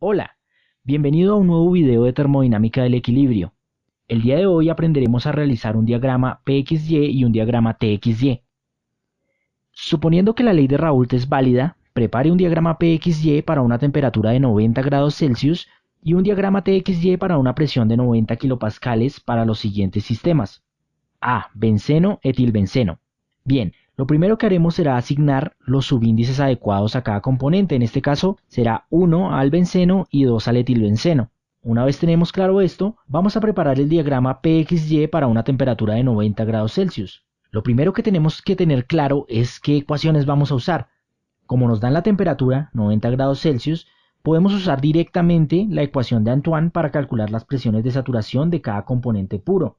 Hola, bienvenido a un nuevo video de termodinámica del equilibrio. El día de hoy aprenderemos a realizar un diagrama PXY y un diagrama TXY. Suponiendo que la ley de Raoult es válida, prepare un diagrama PXY para una temperatura de 90 grados Celsius y un diagrama TXY para una presión de 90 kilopascales para los siguientes sistemas. A. Benceno, etilbenceno. Bien, lo primero que haremos será asignar los subíndices adecuados a cada componente. En este caso será 1 al benceno y 2 al etilbenceno. Una vez tenemos claro esto, vamos a preparar el diagrama PXY para una temperatura de 90 grados Celsius. Lo primero que tenemos que tener claro es qué ecuaciones vamos a usar. Como nos dan la temperatura, 90 grados Celsius, podemos usar directamente la ecuación de Antoine para calcular las presiones de saturación de cada componente puro.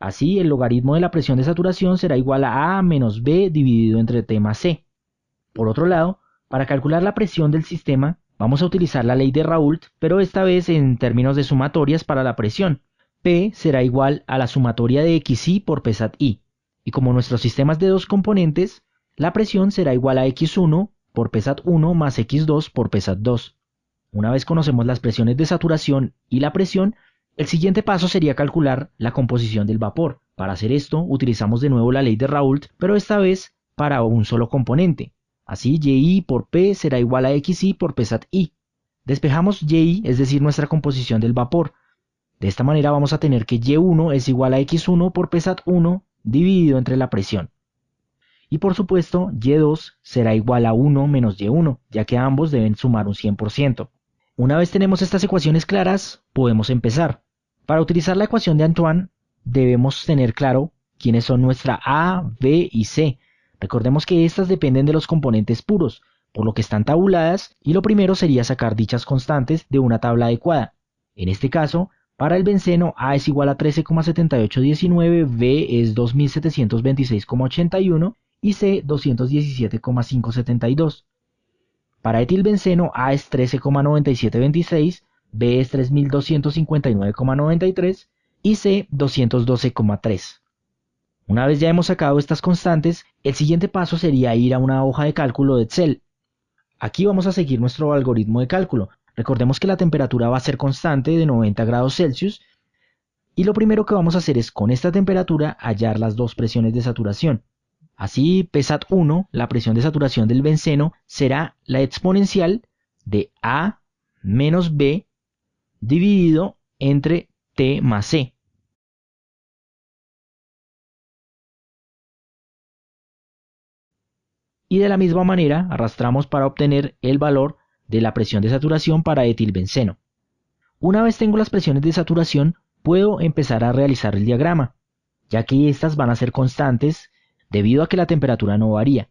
Así, el logaritmo de la presión de saturación será igual a A menos B dividido entre T más C. Por otro lado, para calcular la presión del sistema, vamos a utilizar la ley de Raoult, pero esta vez en términos de sumatorias para la presión. P será igual a la sumatoria de XI por Psat I. Y como nuestro sistema es de dos componentes, la presión será igual a X1 por Psat 1 más X2 por Psat 2. Una vez conocemos las presiones de saturación y la presión, el siguiente paso sería calcular la composición del vapor. Para hacer esto, utilizamos de nuevo la ley de Raoult, pero esta vez para un solo componente. Así, YI por P será igual a XI por Psat I. Despejamos YI, es decir, nuestra composición del vapor. De esta manera vamos a tener que Y1 es igual a X1 por Psat 1 dividido entre la presión. Y por supuesto, Y2 será igual a 1 menos Y1, ya que ambos deben sumar un 100%. Una vez tenemos estas ecuaciones claras, podemos empezar. Para utilizar la ecuación de Antoine, debemos tener claro quiénes son nuestra A, B y C. Recordemos que estas dependen de los componentes puros, por lo que están tabuladas, y lo primero sería sacar dichas constantes de una tabla adecuada. En este caso, para el benceno, A es igual a 13,7819, B es 2726,81 y C 217,572. Para etilbenceno, A es 13,9726, B es 3259,93 y C 212,3. Una vez ya hemos sacado estas constantes, el siguiente paso sería ir a una hoja de cálculo de Excel. Aquí vamos a seguir nuestro algoritmo de cálculo. Recordemos que la temperatura va a ser constante de 90 grados Celsius y lo primero que vamos a hacer es con esta temperatura hallar las dos presiones de saturación. Así, Psat 1, la presión de saturación del benceno, será la exponencial de A menos B dividido entre T más C. Y de la misma manera arrastramos para obtener el valor de la presión de saturación para etilbenceno. Una vez tengo las presiones de saturación, puedo empezar a realizar el diagrama, ya que estas van a ser constantes debido a que la temperatura no varía.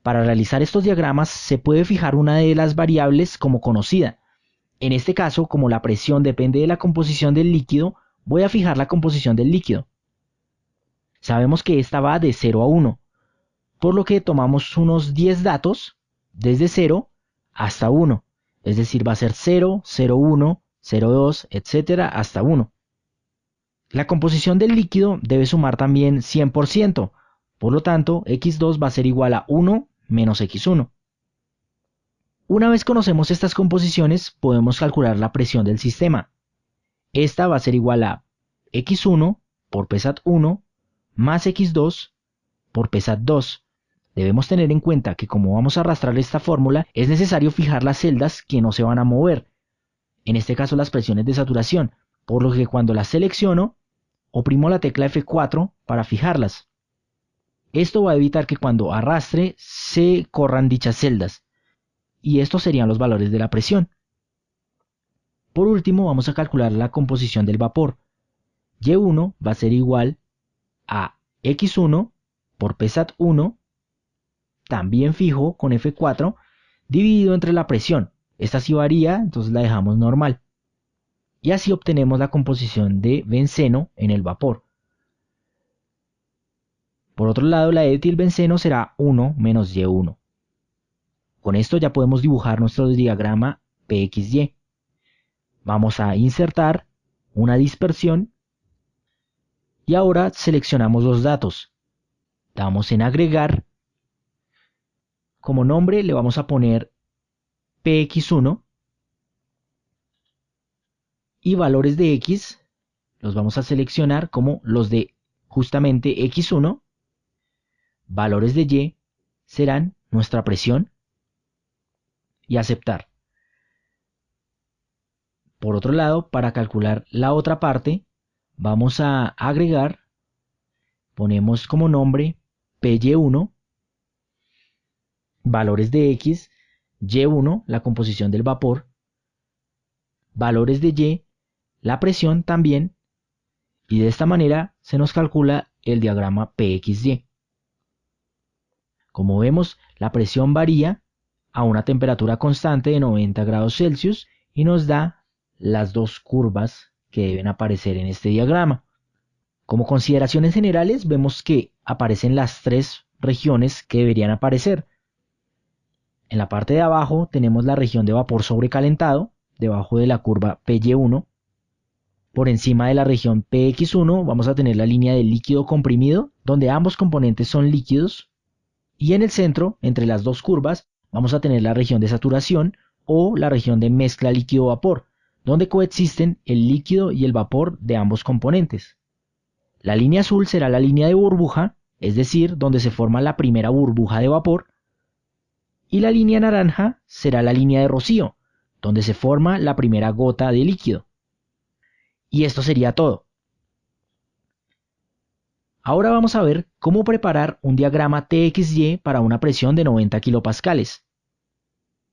Para realizar estos diagramas se puede fijar una de las variables como conocida. En este caso, como la presión depende de la composición del líquido, voy a fijar la composición del líquido. Sabemos que esta va de 0 a 1, por lo que tomamos unos 10 datos desde 0 hasta 1. Es decir, va a ser 0, 0,1, 0,2, etcétera, hasta 1. La composición del líquido debe sumar también 100%, por lo tanto, X2 va a ser igual a 1 menos X1. Una vez conocemos estas composiciones, podemos calcular la presión del sistema. Esta va a ser igual a X1 por Psat 1 más X2 por Psat 2. Debemos tener en cuenta que como vamos a arrastrar esta fórmula, es necesario fijar las celdas que no se van a mover. En este caso las presiones de saturación, por lo que cuando las selecciono, oprimo la tecla F4 para fijarlas. Esto va a evitar que cuando arrastre se corran dichas celdas. Y estos serían los valores de la presión. Por último, vamos a calcular la composición del vapor. Y1 va a ser igual a X1 por Psat 1, también fijo con F4, dividido entre la presión. Esta sí varía, entonces la dejamos normal. Y así obtenemos la composición de benceno en el vapor. Por otro lado, la de etilbenceno será 1 menos Y1. Con esto ya podemos dibujar nuestro diagrama PXY. Vamos a insertar una dispersión y ahora seleccionamos los datos. Damos en agregar. Como nombre le vamos a poner PX1 y valores de X los vamos a seleccionar como los de justamente X1, valores de Y serán nuestra presión y aceptar. Por otro lado, para calcular la otra parte, vamos a agregar, ponemos como nombre PY1, valores de X, Y1, la composición del vapor, valores de Y, la presión también, y de esta manera se nos calcula el diagrama PXY. Como vemos, la presión varía a una temperatura constante de 90 grados Celsius y nos da las dos curvas que deben aparecer en este diagrama. Como consideraciones generales, vemos que aparecen las tres regiones que deberían aparecer. En la parte de abajo tenemos la región de vapor sobrecalentado, debajo de la curva PY1. Por encima de la región PX1 vamos a tener la línea de líquido comprimido, donde ambos componentes son líquidos. Y en el centro, entre las dos curvas, vamos a tener la región de saturación o la región de mezcla líquido-vapor, donde coexisten el líquido y el vapor de ambos componentes. La línea azul será la línea de burbuja, es decir, donde se forma la primera burbuja de vapor, y la línea naranja será la línea de rocío, donde se forma la primera gota de líquido. Y esto sería todo. Ahora vamos a ver cómo preparar un diagrama TXY para una presión de 90 kilopascales.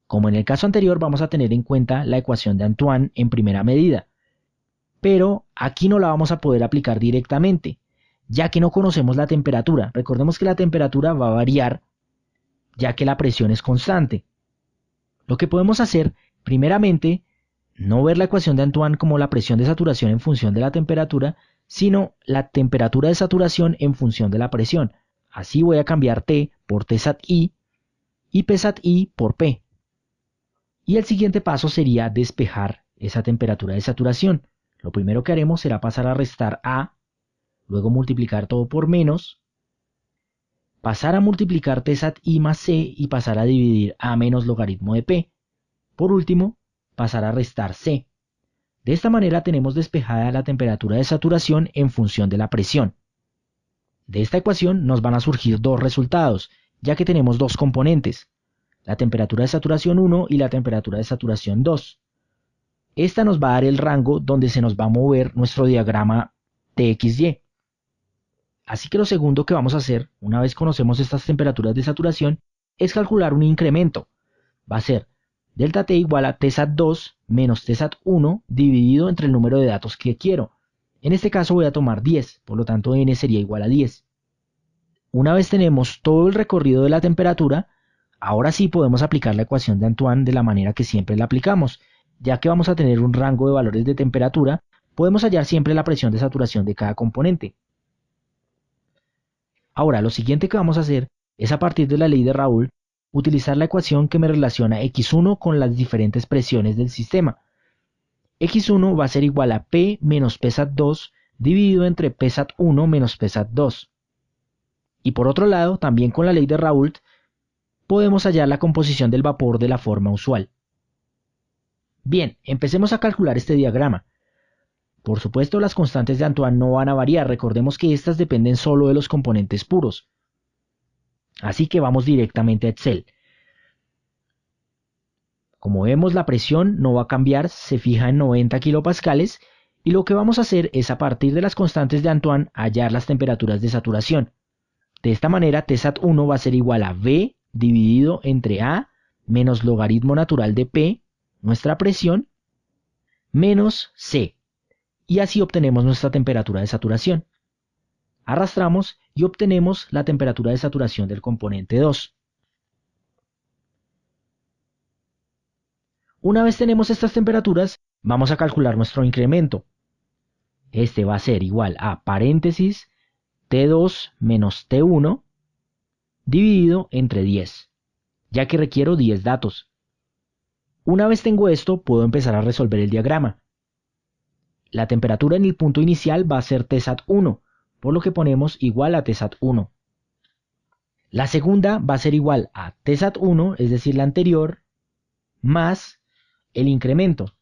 Como en el caso anterior, vamos a tener en cuenta la ecuación de Antoine en primera medida, pero aquí no la vamos a poder aplicar directamente, ya que no conocemos la temperatura. Recordemos que la temperatura va a variar, ya que la presión es constante. Lo que podemos hacer, primeramente, no ver la ecuación de Antoine como la presión de saturación en función de la temperatura, sino la temperatura de saturación en función de la presión. Así voy a cambiar T por Tsat I y Psat I por P. Y el siguiente paso sería despejar esa temperatura de saturación. Lo primero que haremos será pasar a restar A, luego multiplicar todo por menos, pasar a multiplicar Tsat I más C y pasar a dividir A menos logaritmo de P. Por último, pasar a restar C. De esta manera tenemos despejada la temperatura de saturación en función de la presión. De esta ecuación nos van a surgir dos resultados, ya que tenemos dos componentes, la temperatura de saturación 1 y la temperatura de saturación 2. Esta nos va a dar el rango donde se nos va a mover nuestro diagrama TXY. Así que lo segundo que vamos a hacer, una vez conocemos estas temperaturas de saturación, es calcular un incremento. Va a ser delta T igual a Tsat 2 menos Tsat 1 dividido entre el número de datos que quiero. En este caso voy a tomar 10, por lo tanto N sería igual a 10. Una vez tenemos todo el recorrido de la temperatura, ahora sí podemos aplicar la ecuación de Antoine de la manera que siempre la aplicamos. Ya que vamos a tener un rango de valores de temperatura, podemos hallar siempre la presión de saturación de cada componente. Ahora, lo siguiente que vamos a hacer es, a partir de la ley de Raoult, utilizar la ecuación que me relaciona X1 con las diferentes presiones del sistema. X1 va a ser igual a P menos Psat 2 dividido entre Psat 1 menos Psat 2. Y por otro lado, también con la ley de Raoult, podemos hallar la composición del vapor de la forma usual. Bien, empecemos a calcular este diagrama. Por supuesto, las constantes de Antoine no van a variar, recordemos que estas dependen solo de los componentes puros. Así que vamos directamente a Excel. Como vemos, la presión no va a cambiar, se fija en 90 kilopascales, y lo que vamos a hacer es, a partir de las constantes de Antoine, hallar las temperaturas de saturación. De esta manera, Tsat 1 va a ser igual a V dividido entre A menos logaritmo natural de P, nuestra presión, menos C. Y así obtenemos nuestra temperatura de saturación. Arrastramos y obtenemos la temperatura de saturación del componente 2. Una vez tenemos estas temperaturas, vamos a calcular nuestro incremento. Este va a ser igual a paréntesis T2 menos T1 dividido entre 10, ya que requiero 10 datos. Una vez tengo esto, puedo empezar a resolver el diagrama. La temperatura en el punto inicial va a ser Tsat 1, por lo que ponemos igual a Tsat 1. La segunda va a ser igual a Tsat 1, es decir, la anterior, más el incremento.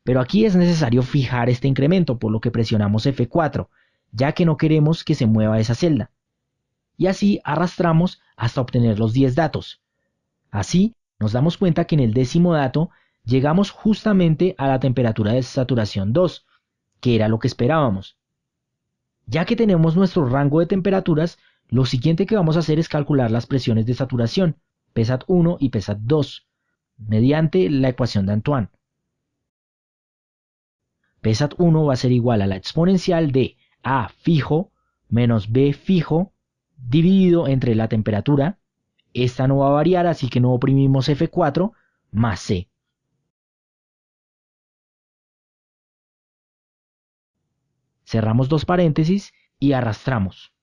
Pero aquí es necesario fijar este incremento, por lo que presionamos F4, ya que no queremos que se mueva esa celda. Y así arrastramos hasta obtener los 10 datos. Así nos damos cuenta que en el 10º dato llegamos justamente a la temperatura de saturación 2, que era lo que esperábamos. Ya que tenemos nuestro rango de temperaturas, lo siguiente que vamos a hacer es calcular las presiones de saturación, PSAT1 y PSAT2, mediante la ecuación de Antoine. PSAT1 va a ser igual a la exponencial de A fijo menos B fijo dividido entre la temperatura. Esta no va a variar, así que no oprimimos F4 más C. Cerramos dos paréntesis y arrastramos.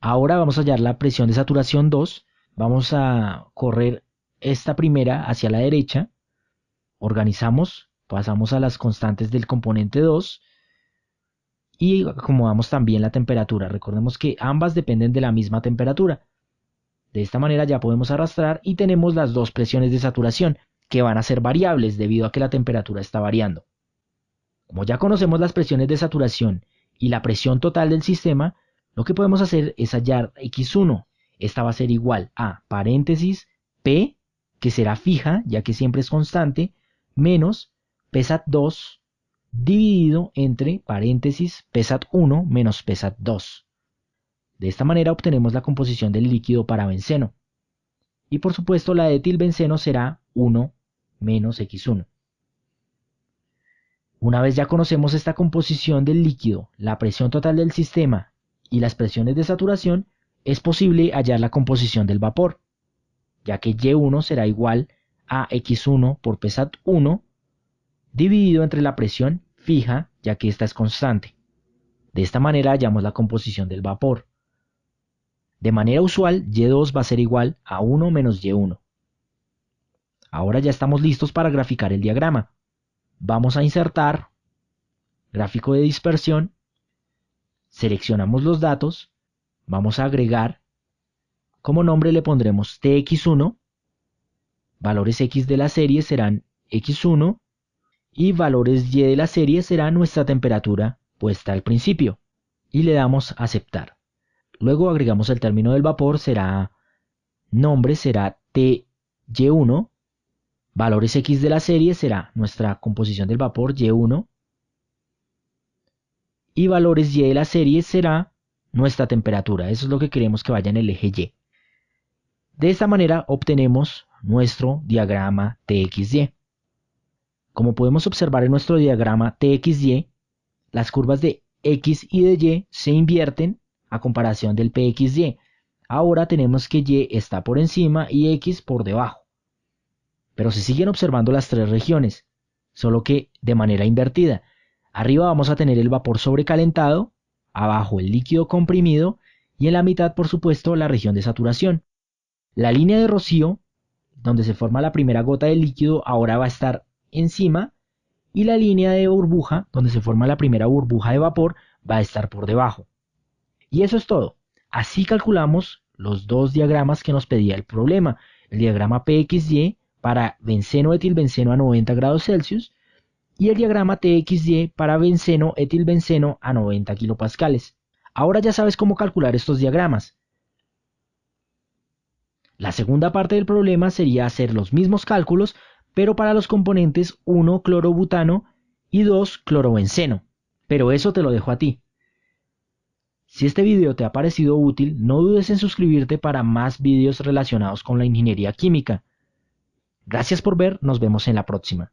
Ahora vamos a hallar la presión de saturación 2. Vamos a correr esta primera hacia la derecha. Organizamos, pasamos a las constantes del componente 2 y acomodamos también la temperatura. Recordemos que ambas dependen de la misma temperatura. De esta manera ya podemos arrastrar y tenemos las dos presiones de saturación, que van a ser variables debido a que la temperatura está variando. Como ya conocemos las presiones de saturación y la presión total del sistema, lo que podemos hacer es hallar X1. Esta va a ser igual a paréntesis P, que será fija, ya que siempre es constante, menos PSAT2 dividido entre paréntesis PSAT1 menos PSAT2. De esta manera obtenemos la composición del líquido para benceno. Y por supuesto la de etilbenceno será 1 menos X1. Una vez ya conocemos esta composición del líquido, la presión total del sistema y las presiones de saturación, es posible hallar la composición del vapor, ya que Y1 será igual a X1 por PSAT1 dividido entre la presión fija, ya que esta es constante. De esta manera hallamos la composición del vapor. De manera usual, Y2 va a ser igual a 1 menos Y1. Ahora ya estamos listos para graficar el diagrama. Vamos a insertar gráfico de dispersión, seleccionamos los datos, vamos a agregar, como nombre le pondremos TX1, valores X de la serie serán X1 y valores Y de la serie será nuestra temperatura puesta al principio y le damos a aceptar. Luego agregamos el término del vapor, nombre será TY1, valores X de la serie será nuestra composición del vapor Y1 y valores Y de la serie será nuestra temperatura. Eso es lo que queremos que vaya en el eje Y. De esta manera obtenemos nuestro diagrama TXY. Como podemos observar en nuestro diagrama TXY, las curvas de X y de Y se invierten a comparación del PXY. Ahora tenemos que Y está por encima y X por debajo. Pero se siguen observando las tres regiones, solo que de manera invertida. Arriba vamos a tener el vapor sobrecalentado, abajo el líquido comprimido y en la mitad, por supuesto, la región de saturación. La línea de rocío, donde se forma la primera gota de líquido, ahora va a estar encima y la línea de burbuja, donde se forma la primera burbuja de vapor, va a estar por debajo. Y eso es todo. Así calculamos los dos diagramas que nos pedía el problema. El diagrama PXY para benceno etilbenceno a 90 grados Celsius y el diagrama TXY para benceno etilbenceno a 90 kilopascales. Ahora ya sabes cómo calcular estos diagramas. La segunda parte del problema sería hacer los mismos cálculos, pero para los componentes 1 clorobutano y 2 clorobenceno. Pero eso te lo dejo a ti. Si este video te ha parecido útil, no dudes en suscribirte para más videos relacionados con la ingeniería química. Gracias por ver, nos vemos en la próxima.